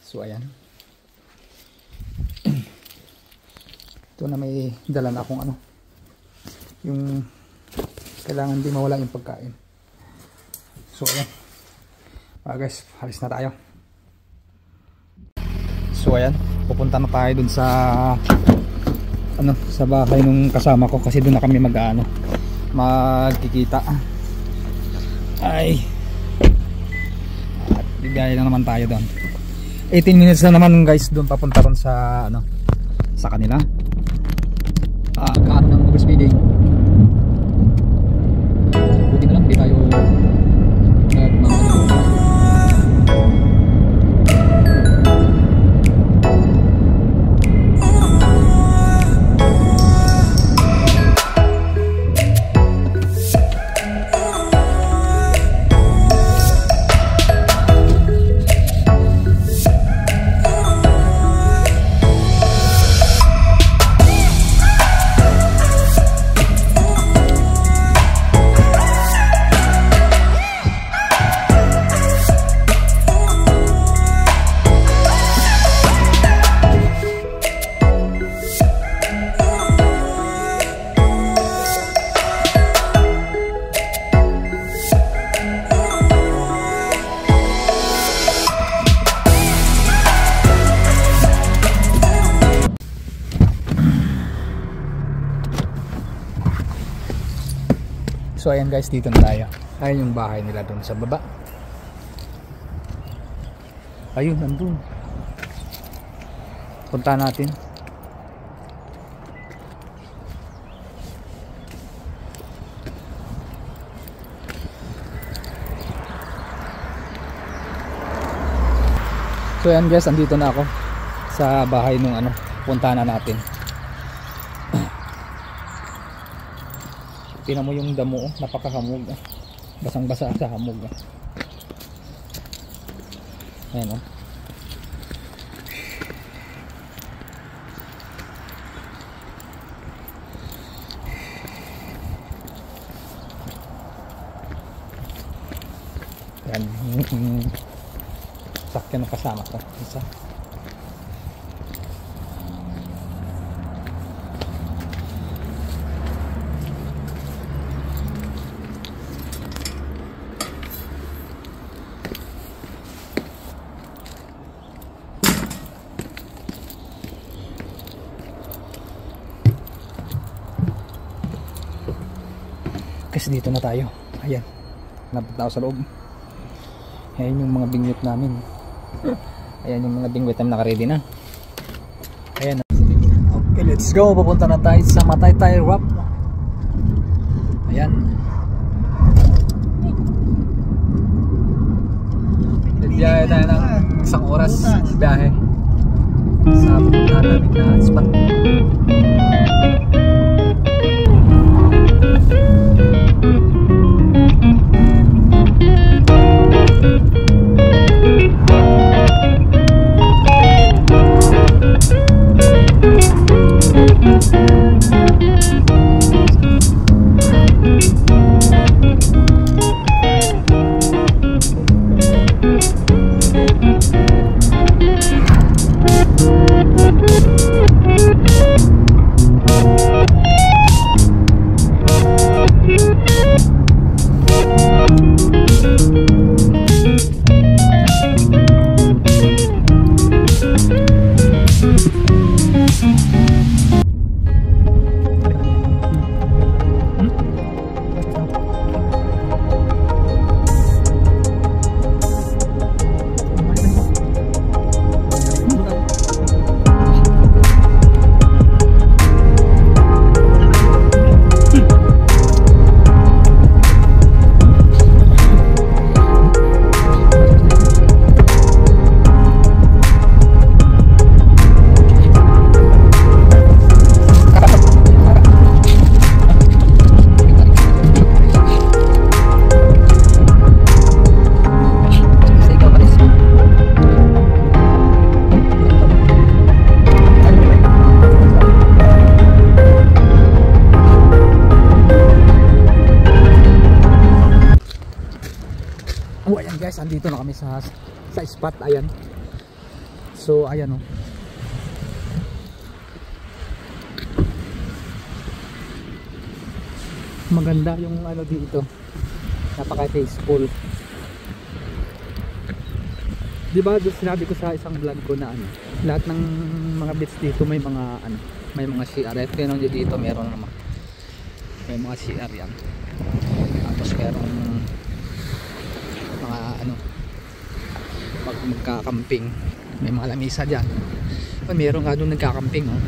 So ayan. Ito na may dala na akong ano. Yung kailangan di mawala yung pagkain. So ayan. Guys, halis na tayo. So ayan, pupunta na tayo dun sa ano, sa bahay nung kasama ko kasi doon na kami magkikita. Ay. At bigay lang naman tayo doon. 18 minutes na naman guys doon papunta ron sa ano, sa kanila. Kaat ng overspeeding. Buti na lang hindi tayo So ayan guys, dito na tayo. Ayun yung bahay nila doon sa baba. Ayun, nandun. Punta natin. So ayan guys, andito na ako sa bahay nung ano, punta na natin. Tingnan mo yung damo, napakahamog. Basang-basa sa hamog. Ayan o. Ayan. Sakyan na kasama ko. Isa. Kasi dito na tayo. Ayan, napunta ako sa loob. Ayan yung mga binggit namin. Ayan yung mga binggit namin, naka-ready na. Ayan. Okay, let's go. Pupunta na tayo sa Mataytay Rock. Ayan. Biyahe tayo ng isang oras biyahe sa pupuntahan namin na spot. Ayan guys, andito na kami sa spot. Ayan. So ayan oh. Maganda yung ano dito, napaka-peaceful. Di ba sinabi ko sa isang vlog ko na ano, lahat ng mga beach dito may mga ano, may mga CR. Pero dito meron naman, may mga CR yan. Tapos meron mga ano, magkakamping, may mga lamisa dyan. Meron nga doon nagkakamping oh.